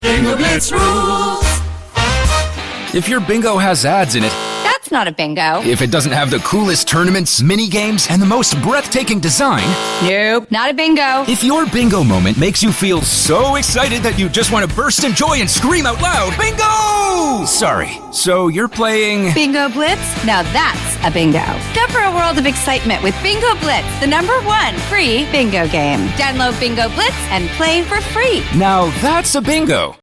Bingo Blitz rules. If your bingo has ads in it, That's not a bingo. if it doesn't have the coolest tournaments, mini-games, and the most breathtaking design, Nope, not a bingo. if your bingo moment makes you feel so excited that you just want to burst in joy and scream out loud, bingo! Sorry, so you're playing... Bingo Blitz? Now that's a bingo. Go for a world of excitement with Bingo Blitz, the #1 free bingo game. Download Bingo Blitz and play for free. Now that's a bingo.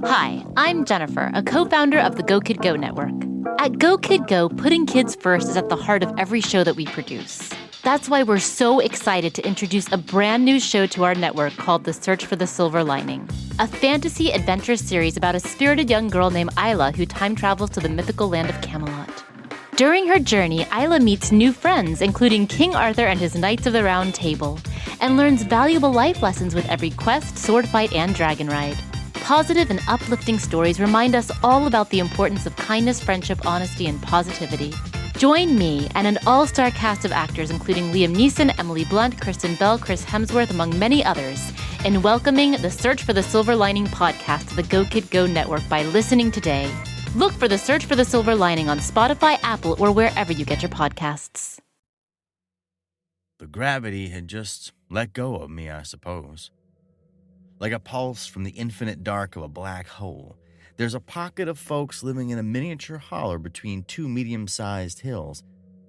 Hi, I'm Jennifer, a co-founder of the Go Kid Go network. At Go Kid Go, putting kids first is at the heart of every show that we produce. That's why we're so excited to introduce a brand new show to our network called The Search for the Silver Lining, a fantasy adventure series about a spirited young girl named Isla who time travels to the mythical land of Camelot. During her journey, Isla meets new friends, including King Arthur and his Knights of the Round Table, and learns valuable life lessons with every quest, sword fight, and dragon ride. Positive and uplifting stories remind us all about the importance of kindness, friendship, honesty, and positivity. Join me and an all-star cast of actors including Liam Neeson, Emily Blunt, Kristen Bell, Chris Hemsworth, among many others, in welcoming the Search for the Silver Lining podcast to the Go Kid Go network by listening today. Look for the Search for the Silver Lining on Spotify, Apple, or wherever you get your podcasts. The gravity had just let go of me, I suppose. Like a pulse from the infinite dark of a black hole, there's a pocket of folks living in a miniature holler between two medium-sized hills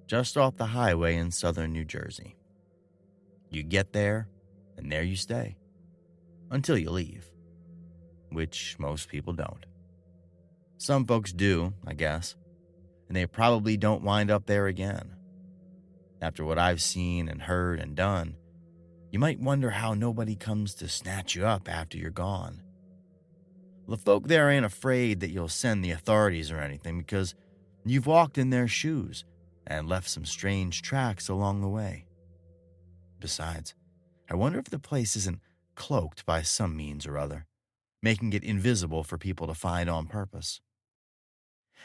just off the highway in southern New Jersey. You get there, and there you stay. Until you leave. Which most people don't. Some folks do, I guess, and they probably don't wind up there again. After what I've seen and heard and done, you might wonder how nobody comes to snatch you up after you're gone. The folk there ain't afraid that you'll send the authorities or anything because you've walked in their shoes and left some strange tracks along the way. Besides, I wonder if the place isn't cloaked by some means or other, making it invisible for people to find on purpose.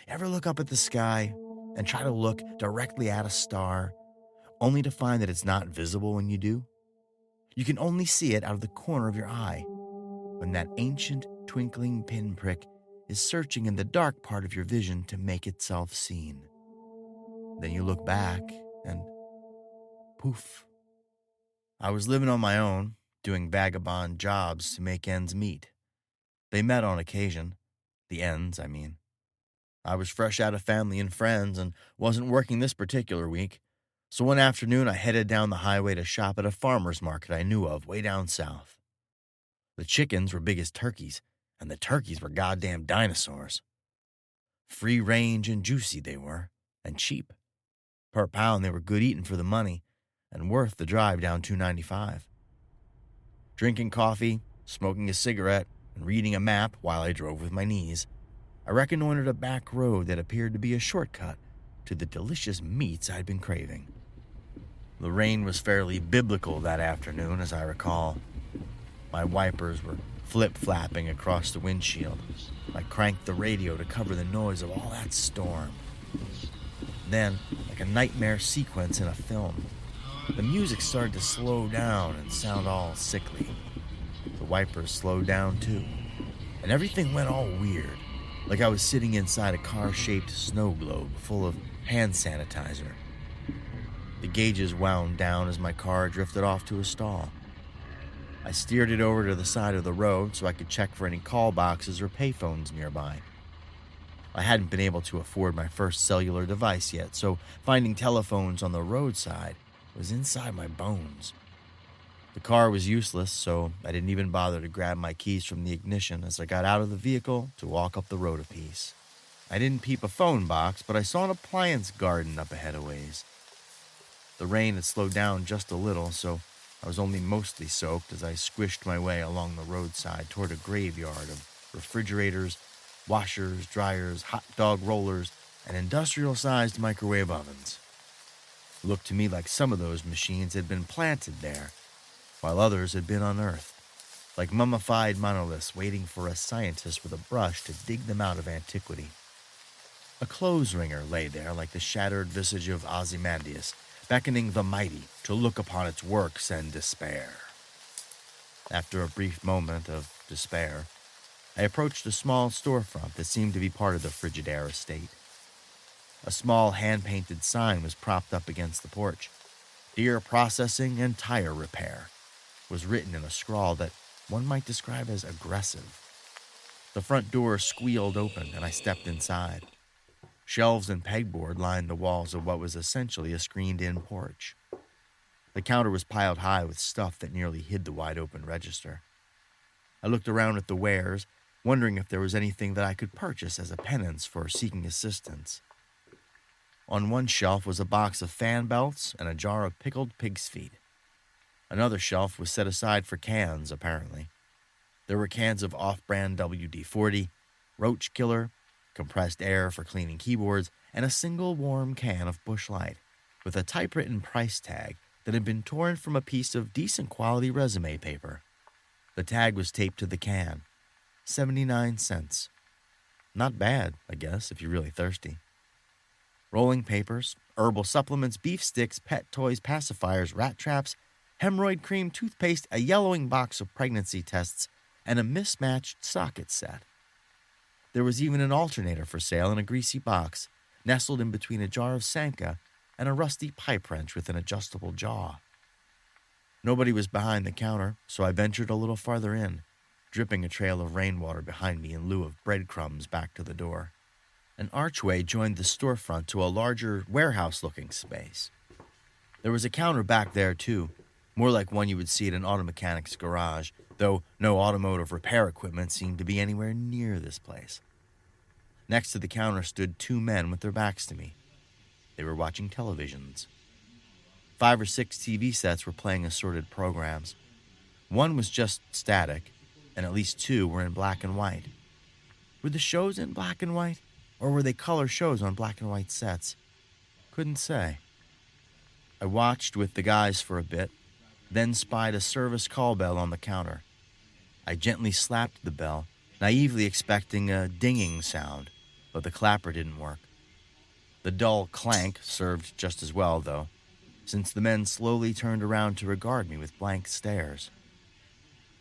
Ever look up at the sky and try to look directly at a star, only to find that it's not visible when you do? You can only see it out of the corner of your eye, when that ancient twinkling pinprick is searching in the dark part of your vision to make itself seen. Then you look back and poof. I was living on my own, doing vagabond jobs to make ends meet. They met on occasion. The ends, I mean. I was fresh out of family and friends and wasn't working this particular week. So one afternoon, I headed down the highway to shop at a farmer's market I knew of way down south. The chickens were big as turkeys, and the turkeys were goddamn dinosaurs. Free range and juicy they were, and cheap. Per pound, they were good eating for the money, and worth the drive down 295. Drinking coffee, smoking a cigarette, and reading a map while I drove with my knees, I reconnoitered a back road that appeared to be a shortcut to the delicious meats I'd been craving. The rain was fairly biblical that afternoon, as I recall. My wipers were flip-flapping across the windshield. I cranked the radio to cover the noise of all that storm. Then, like a nightmare sequence in a film, the music started to slow down and sound all sickly. The wipers slowed down too, and everything went all weird, like I was sitting inside a car-shaped snow globe full of hand sanitizer. The gauges wound down as my car drifted off to a stall. I steered it over to the side of the road so I could check for any call boxes or payphones nearby. I hadn't been able to afford my first cellular device yet, so finding telephones on the roadside was inside my bones. The car was useless, so I didn't even bother to grab my keys from the ignition as I got out of the vehicle to walk up the road a piece. I didn't peep a phone box, but I saw an appliance garden up ahead a ways. The rain had slowed down just a little, so I was only mostly soaked as I squished my way along the roadside toward a graveyard of refrigerators, washers, dryers, hot dog rollers, and industrial-sized microwave ovens. It looked to me like some of those machines had been planted there, while others had been unearthed, like mummified monoliths waiting for a scientist with a brush to dig them out of antiquity. A clothes wringer lay there like the shattered visage of Ozymandias, beckoning the mighty to look upon its works and despair. After a brief moment of despair, I approached a small storefront that seemed to be part of the Frigidaire estate. A small hand-painted sign was propped up against the porch. Deer processing and tire repair was written in a scrawl that one might describe as aggressive. The front door squealed open and I stepped inside. Shelves and pegboard lined the walls of what was essentially a screened-in porch. The counter was piled high with stuff that nearly hid the wide-open register. I looked around at the wares, wondering if there was anything that I could purchase as a penance for seeking assistance. On one shelf was a box of fan belts and a jar of pickled pig's feet. Another shelf was set aside for cans, apparently. There were cans of off-brand WD-40, Roach Killer, compressed air for cleaning keyboards, and a single warm can of Busch Light with a typewritten price tag that had been torn from a piece of decent quality resume paper. The tag was taped to the can. 79 cents. Not bad, I guess, if you're really thirsty. Rolling papers, herbal supplements, beef sticks, pet toys, pacifiers, rat traps, hemorrhoid cream, toothpaste, a yellowing box of pregnancy tests, and a mismatched socket set. There was even an alternator for sale in a greasy box, nestled in between a jar of Sanka and a rusty pipe wrench with an adjustable jaw. Nobody was behind the counter, so I ventured a little farther in, dripping a trail of rainwater behind me in lieu of breadcrumbs back to the door. An archway joined the storefront to a larger warehouse-looking space. There was a counter back there, too, more like one you would see at an auto mechanic's garage, though no automotive repair equipment seemed to be anywhere near this place. Next to the counter stood two men with their backs to me. They were watching televisions. 5 or 6 TV sets were playing assorted programs. One was just static, and at least 2 were in black and white. Were the shows in black and white, or were they color shows on black and white sets? Couldn't say. I watched with the guys for a bit, then spied a service call bell on the counter. I gently slapped the bell, naively expecting a dinging sound, but the clapper didn't work. The dull clank served just as well, though, since the men slowly turned around to regard me with blank stares.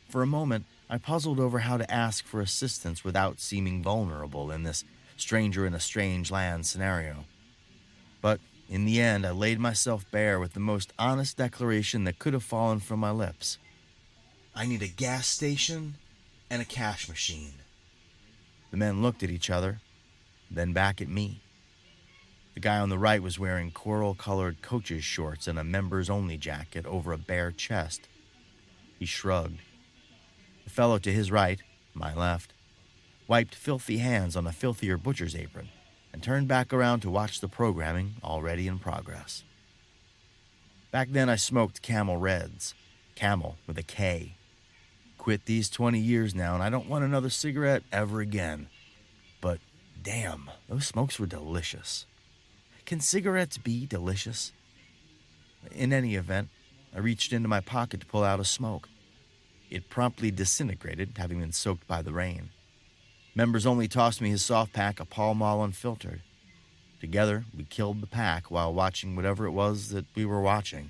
For a moment, I puzzled over how to ask for assistance without seeming vulnerable in this stranger in a strange land scenario. But in the end, I laid myself bare with the most honest declaration that could have fallen from my lips. I need a gas station and a cash machine. The men looked at each other, then back at me. The guy on the right was wearing coral-colored coach's shorts and a members-only jacket over a bare chest. He shrugged. The fellow to his right, my left, wiped filthy hands on a filthier butcher's apron and turned back around to watch the programming already in progress. Back then I smoked Camel Reds, Camel with a K. Quit these 20 years now and I don't want another cigarette ever again. But damn, those smokes were delicious. Can cigarettes be delicious? In any event, I reached into my pocket to pull out a smoke. It promptly disintegrated, having been soaked by the rain. Members only tossed me his soft pack of Pall Mall unfiltered. Together, we killed the pack while watching whatever it was that we were watching.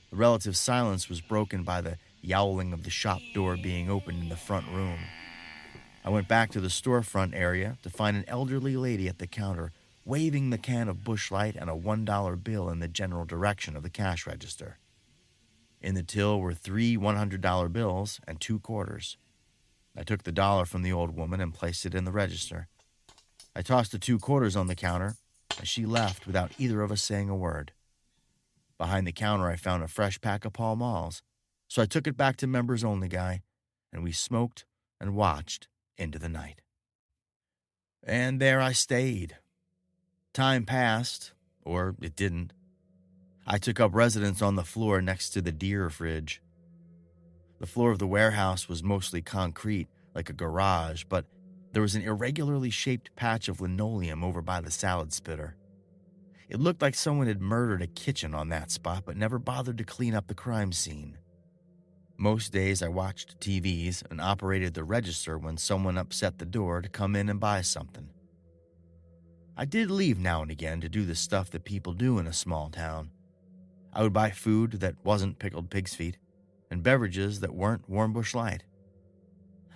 The relative silence was broken by the yowling of the shop door being opened in the front room. I went back to the storefront area to find an elderly lady at the counter, waving the can of Busch Light and a $1 bill in the general direction of the cash register. In the till were 3 $100 bills and 2 quarters. I took the dollar from the old woman and placed it in the register. I tossed the 2 quarters on the counter, and she left without either of us saying a word. Behind the counter, I found a fresh pack of Pall Malls, so I took it back to members only guy, and we smoked and watched into the night. And there I stayed. Time passed, or it didn't. I took up residence on the floor next to the deer fridge. The floor of the warehouse was mostly concrete, like a garage, but there was an irregularly shaped patch of linoleum over by the salad spitter. It looked like someone had murdered a kitchen on that spot, but never bothered to clean up the crime scene. Most days I watched TVs and operated the register when someone upset the door to come in and buy something. I did leave now and again to do the stuff that people do in a small town. I would buy food that wasn't pickled pig's feet, and beverages that weren't warm Busch Light.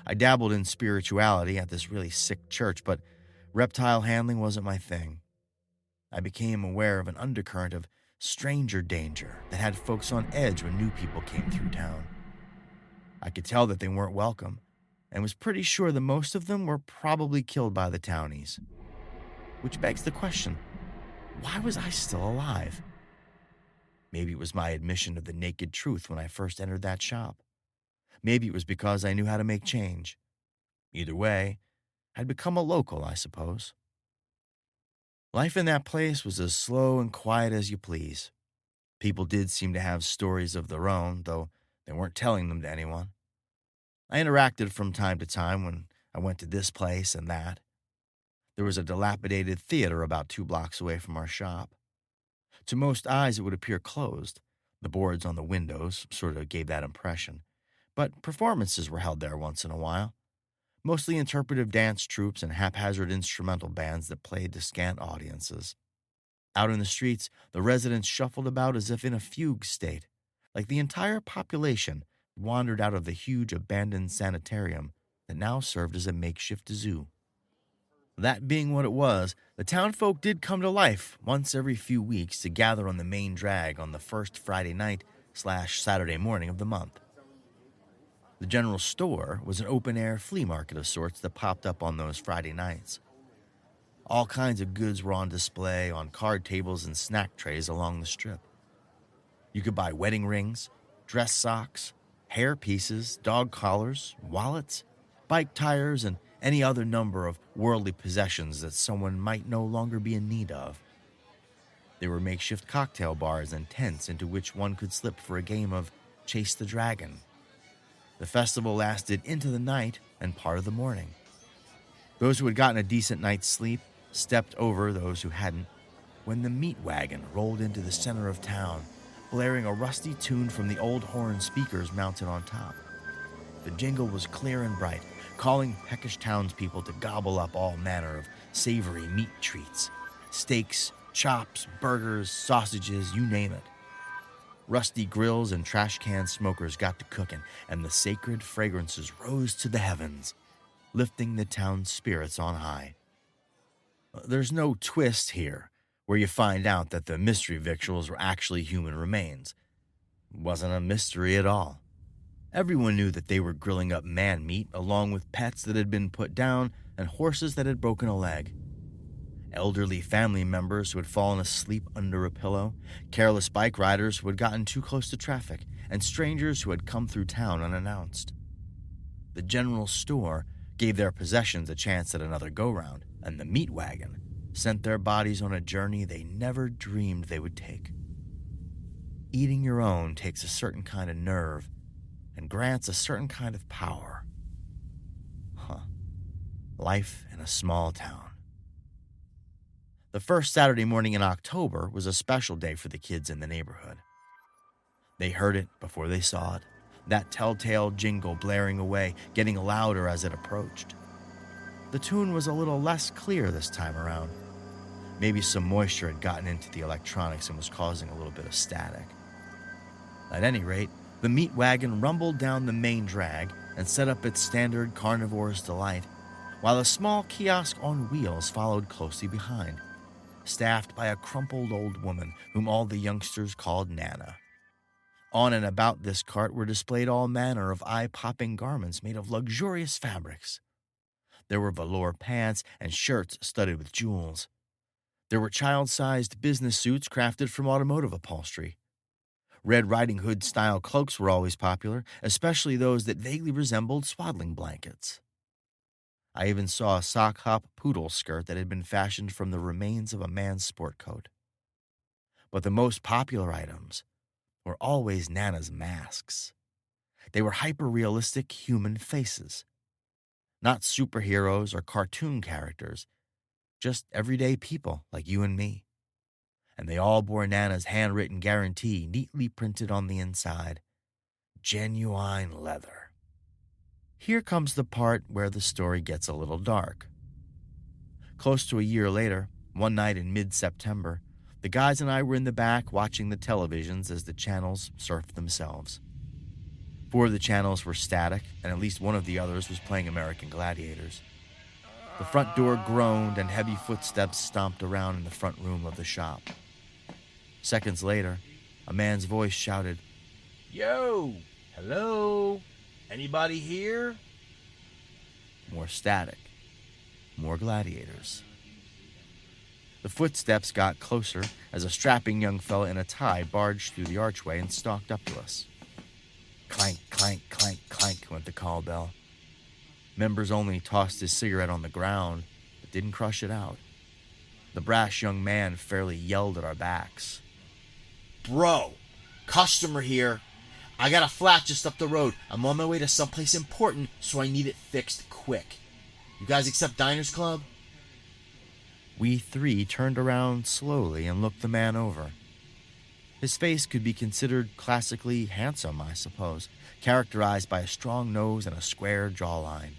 I dabbled in spirituality at this really sick church, but reptile handling wasn't my thing. I became aware of an undercurrent of stranger danger that had folks on edge when new people came through town. I could tell that they weren't welcome, and was pretty sure that most of them were probably killed by the townies. Which begs the question, why was I still alive? Maybe it was my admission of the naked truth when I first entered that shop. Maybe it was because I knew how to make change. Either way, I'd become a local, I suppose. Life in that place was as slow and quiet as you please. People did seem to have stories of their own, though they weren't telling them to anyone. I interacted from time to time when I went to this place and that. There was a dilapidated theater about 2 blocks away from our shop. To most eyes, it would appear closed. The boards on the windows sort of gave that impression. But performances were held there once in a while. Mostly interpretive dance troupes and haphazard instrumental bands that played to scant audiences. Out in the streets, the residents shuffled about as if in a fugue state, like the entire population wandered out of the huge abandoned sanitarium that now served as a makeshift zoo. That being what it was, the townfolk did come to life once every few weeks to gather on the main drag on the first Friday night/Saturday morning of the month. The general store was an open-air flea market of sorts that popped up on those Friday nights. All kinds of goods were on display on card tables and snack trays along the strip. You could buy wedding rings, dress socks, hair pieces, dog collars, wallets, bike tires, and any other number of worldly possessions that someone might no longer be in need of. There were makeshift cocktail bars and tents into which one could slip for a game of Chase the Dragon. The festival lasted into the night and part of the morning. Those who had gotten a decent night's sleep stepped over those who hadn't when the Meat Wagon rolled into the center of town, blaring a rusty tune from the old horn speakers mounted on top. The jingle was clear and bright, calling peckish townspeople to gobble up all manner of savory meat treats. Steaks, chops, burgers, sausages, you name it. Rusty grills and trash can smokers got to cooking, and the sacred fragrances rose to the heavens, lifting the town's spirits on high. There's no twist here, where you find out that the mystery victuals were actually human remains. It wasn't a mystery at all. Everyone knew that they were grilling up man meat along with pets that had been put down and horses that had broken a leg. Elderly family members who had fallen asleep under a pillow, careless bike riders who had gotten too close to traffic, and strangers who had come through town unannounced. The general store gave their possessions a chance at another go-round, and the Meat Wagon sent their bodies on a journey they never dreamed they would take. Eating your own takes a certain kind of nerve and grants a certain kind of power. Life in a small town. The first Saturday morning in October was a special day for the kids in the neighborhood. They heard it before they saw it, that telltale jingle blaring away, getting louder as it approached. The tune was a little less clear this time around. Maybe some moisture had gotten into the electronics and was causing a little bit of static. At any rate, the Meat Wagon rumbled down the main drag and set up its standard carnivore's delight, while a small kiosk on wheels followed closely behind, staffed by a crumpled old woman whom all the youngsters called Nana. On and about this cart were displayed all manner of eye-popping garments made of luxurious fabrics. There were velour pants and shirts studded with jewels. There were child-sized business suits crafted from automotive upholstery. Red Riding Hood-style cloaks were always popular, especially those that vaguely resembled swaddling blankets. I even saw a sock-hop poodle skirt that had been fashioned from the remains of a man's sport coat. But the most popular items were always Nana's masks. They were hyper-realistic human faces. Not superheroes or cartoon characters, just everyday people like you and me. And they all bore Nana's handwritten guarantee neatly printed on the inside. Genuine leather. Here comes the part where the story gets a little dark. Close to a year later, one night in mid-September, the guys and I were in the back watching the televisions as the channels surfed themselves. 4 of the channels were static, and at least one of the others was playing American Gladiators. The front door groaned, and heavy footsteps stomped around in the front room of the shop. Seconds later, a man's voice shouted, "Yo! Hello? Anybody here?" More static. More gladiators. The footsteps got closer as a strapping young fella in a tie barged through the archway and stalked up to us. Clank, clank, clank, clank went the call bell. Members only tossed his cigarette on the ground, but didn't crush it out. The brash young man fairly yelled at our backs. "Bro, customer here. I got a flat just up the road. I'm on my way to someplace important, so I need it fixed quick. You guys accept Diners Club?" We 3 turned around slowly and looked the man over. His face could be considered classically handsome, I suppose, characterized by a strong nose and a square jawline.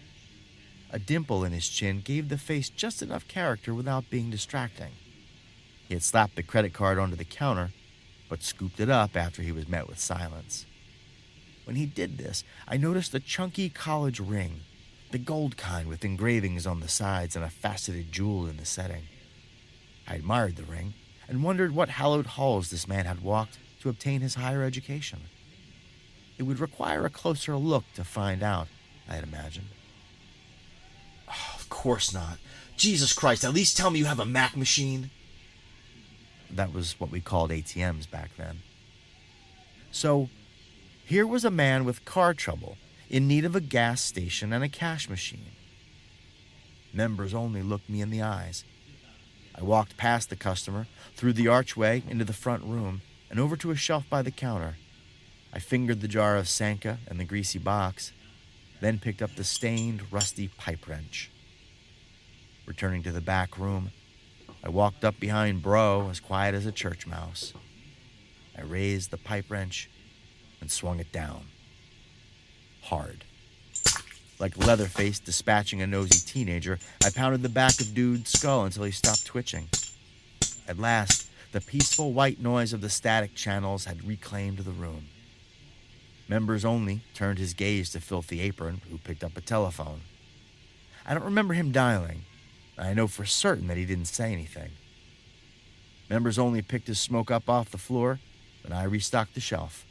A dimple in his chin gave the face just enough character without being distracting. He had slapped the credit card onto the counter, but scooped it up after he was met with silence. When he did this, I noticed a chunky college ring, the gold kind with engravings on the sides and a faceted jewel in the setting. I admired the ring and wondered what hallowed halls this man had walked to obtain his higher education. It would require a closer look to find out, I had imagined. Oh, of course not. Jesus Christ, at least tell me you have a Mac machine. That was what we called ATMs back then. So, here was a man with car trouble, in need of a gas station and a cash machine. Members only looked me in the eyes. I walked past the customer, through the archway, into the front room, and over to a shelf by the counter. I fingered the jar of Sanka and the greasy box, then picked up the stained, rusty pipe wrench. Returning to the back room, I walked up behind Bro, as quiet as a church mouse. I raised the pipe wrench and swung it down. Hard. Like Leatherface dispatching a nosy teenager, I pounded the back of Dude's skull until he stopped twitching. At last, the peaceful white noise of the static channels had reclaimed the room. Members only turned his gaze to Filthy Apron, who picked up a telephone. I don't remember him dialing. I know for certain that he didn't say anything. Members only picked his smoke up off the floor, and I restocked the shelf.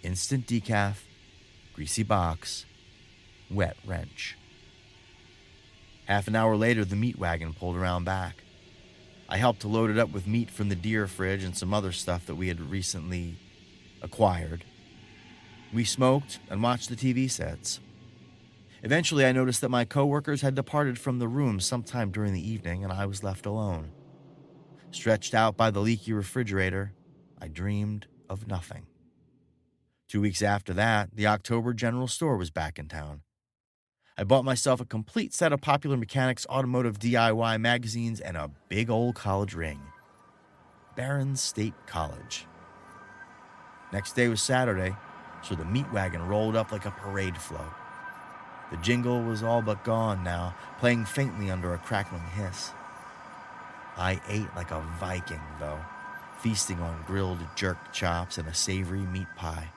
Instant decaf, greasy box, wet wrench. Half an hour later, the meat wagon pulled around back. I helped to load it up with meat from the deer fridge and some other stuff that we had recently acquired. We smoked and watched the TV sets. Eventually, I noticed that my coworkers had departed from the room sometime during the evening, and I was left alone. Stretched out by the leaky refrigerator, I dreamed of nothing. 2 weeks after that, the October General Store was back in town. I bought myself a complete set of Popular Mechanics automotive DIY magazines and a big old college ring. Barron State College. Next day was Saturday, so the meat wagon rolled up like a parade float. The jingle was all but gone now, playing faintly under a crackling hiss. I ate like a Viking, though, feasting on grilled jerk chops and a savory meat pie.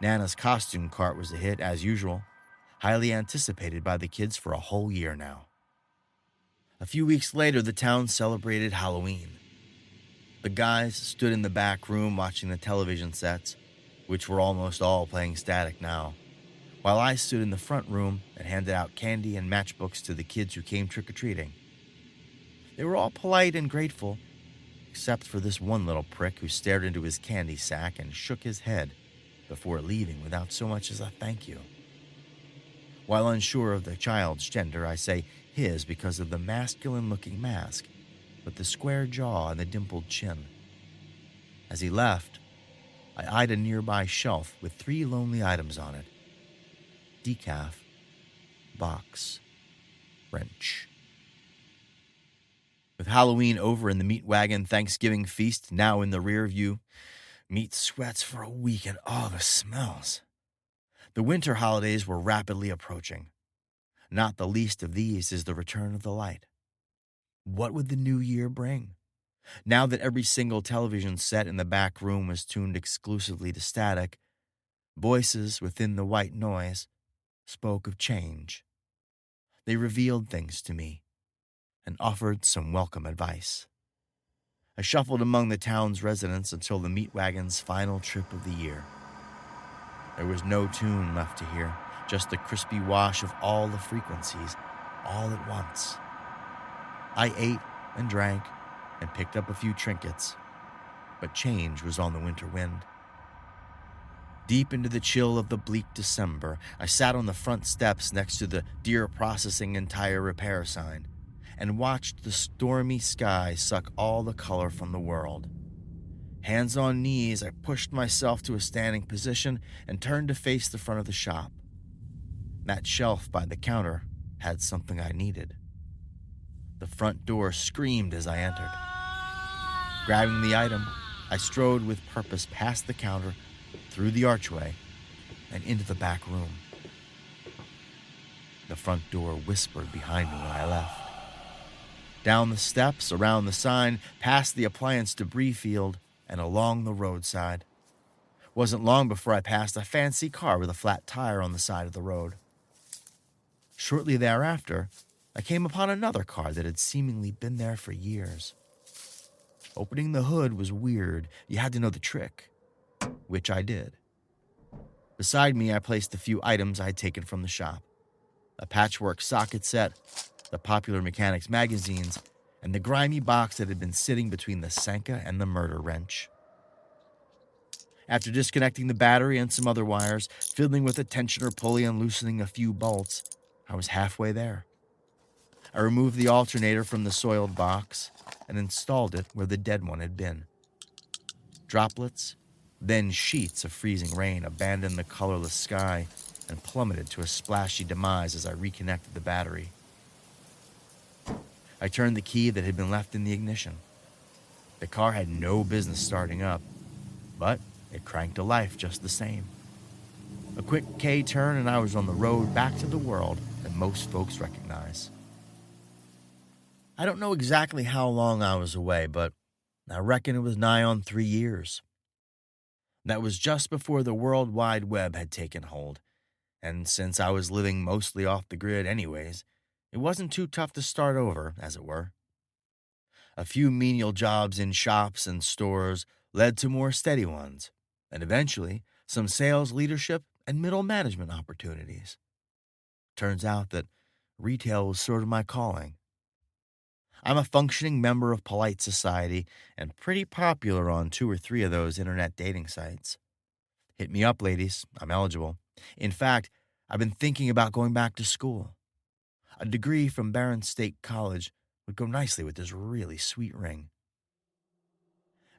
Nana's costume cart was a hit, as usual, highly anticipated by the kids for a whole year now. A few weeks later, the town celebrated Halloween. The guys stood in the back room watching the television sets, which were almost all playing static now, while I stood in the front room and handed out candy and matchbooks to the kids who came trick-or-treating. They were all polite and grateful, except for this one little prick who stared into his candy sack and shook his head before leaving without so much as a thank you. While unsure of the child's gender, I say his because of the masculine-looking mask, with the square jaw and the dimpled chin. As he left, I eyed a nearby shelf with 3 lonely items on it. Decaf, box, wrench. With Halloween over and the meat wagon Thanksgiving feast now in the rear view, meat sweats for a week and the smells. The winter holidays were rapidly approaching. Not the least of these is the return of the light. What would the new year bring? Now that every single television set in the back room was tuned exclusively to static, Voices within the white noise spoke of change. They revealed things to me and offered some welcome advice. I shuffled among the town's residents until the Meat Wagon's final trip of the year. There was no tune left to hear, just the crispy wash of all the frequencies, all at once. I ate and drank and picked up a few trinkets, but change was on the winter wind. Deep into the chill of the bleak December, I sat on the front steps next to the deer processing and tire repair sign and watched the stormy sky suck all the color from the world. Hands on knees, I pushed myself to a standing position and turned to face the front of the shop. That shelf by the counter had something I needed. The front door screamed as I entered. Grabbing the item, I strode with purpose past the counter, through the archway, and into the back room. The front door whispered behind me when I left. Down the steps, around the sign, past the appliance debris field, and along the roadside. Wasn't long before I passed a fancy car with a flat tire on the side of the road. Shortly thereafter, I came upon another car that had seemingly been there for years. Opening the hood was weird. You had to know the trick, which I did. Beside me, I placed the few items I had taken from the shop. A patchwork socket set, the Popular Mechanics magazines, and the grimy box that had been sitting between the Sanka and the murder wrench. After disconnecting the battery and some other wires, fiddling with a tensioner pulley and loosening a few bolts, I was halfway there. I removed the alternator from the soiled box and installed it where the dead one had been. Droplets, then sheets of freezing rain abandoned the colorless sky and plummeted to a splashy demise as I reconnected the battery. I turned the key that had been left in the ignition. The car had no business starting up, but it cranked to life just the same. A quick K-turn and I was on the road back to the world that most folks recognize. I don't know exactly how long I was away, but I reckon it was nigh on 3 years. That was just before the World Wide Web had taken hold, and since I was living mostly off the grid anyways, it wasn't too tough to start over, as it were. A few menial jobs in shops and stores led to more steady ones, and eventually some sales leadership and middle management opportunities. Turns out that retail was sort of my calling. I'm a functioning member of polite society and pretty popular on 2 or 3 of those internet dating sites. Hit me up, ladies. I'm eligible. In fact, I've been thinking about going back to school. A degree from Barron State College would go nicely with this really sweet ring.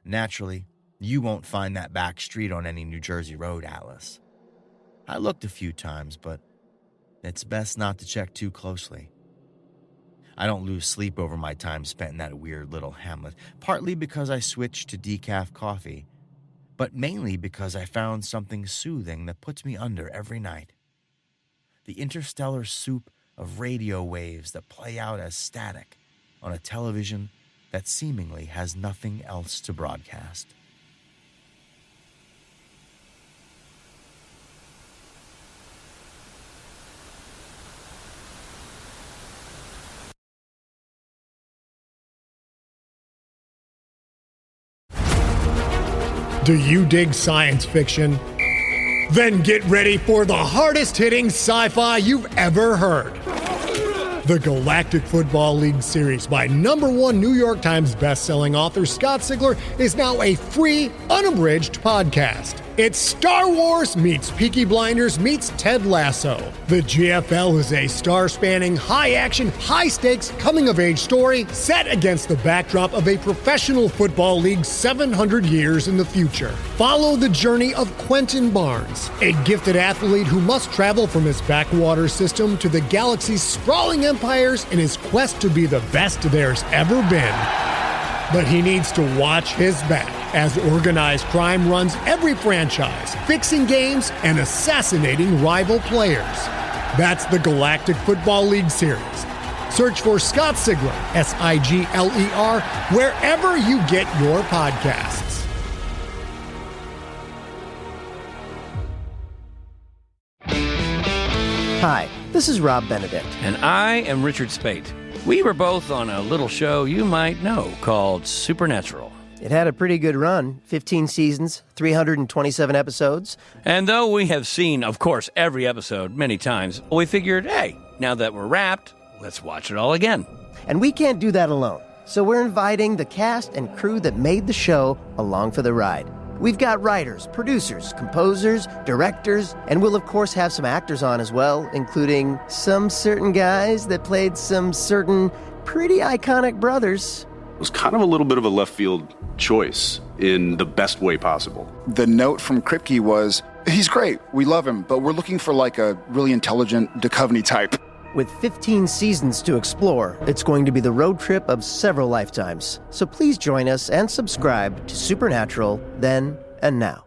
Naturally, you won't find that back street on any New Jersey road, Alice. I looked a few times, but it's best not to check too closely. I don't lose sleep over my time spent in that weird little hamlet, partly because I switched to decaf coffee, but mainly because I found something soothing that puts me under every night. The interstellar soup of radio waves that play out as static on a television that seemingly has nothing else to broadcast. Do you dig science fiction? Then get ready for the hardest-hitting sci-fi you've ever heard. The Galactic Football League series by #1 New York Times bestselling author Scott Sigler is now a free, unabridged podcast. It's Star Wars meets Peaky Blinders meets Ted Lasso. The GFL is a star-spanning, high-action, high-stakes, coming-of-age story set against the backdrop of a professional football league 700 years in the future. Follow the journey of Quentin Barnes, a gifted athlete who must travel from his backwater system to the galaxy's sprawling empires in his quest to be the best there's ever been. But he needs to watch his back as organized crime runs every franchise, fixing games and assassinating rival players. That's the Galactic Football League series. Search for Scott Sigler, Sigler, wherever you get your podcasts. Hi, this is Rob Benedict. And I am Richard Spate. We were both on a little show you might know called Supernatural. It had a pretty good run, 15 seasons, 327 episodes. And though we have seen, of course, every episode many times, we figured, hey, now that we're wrapped, let's watch it all again. And we can't do that alone, so we're inviting the cast and crew that made the show along for the ride. We've got writers, producers, composers, directors, and we'll of course have some actors on as well, including some certain guys that played some certain pretty iconic brothers. It was kind of a little bit of a left field choice in the best way possible. The note from Kripke was, he's great, we love him, but we're looking for like a really intelligent Duchovny type. With 15 seasons to explore, it's going to be the road trip of several lifetimes. So please join us and subscribe to Supernatural then and now.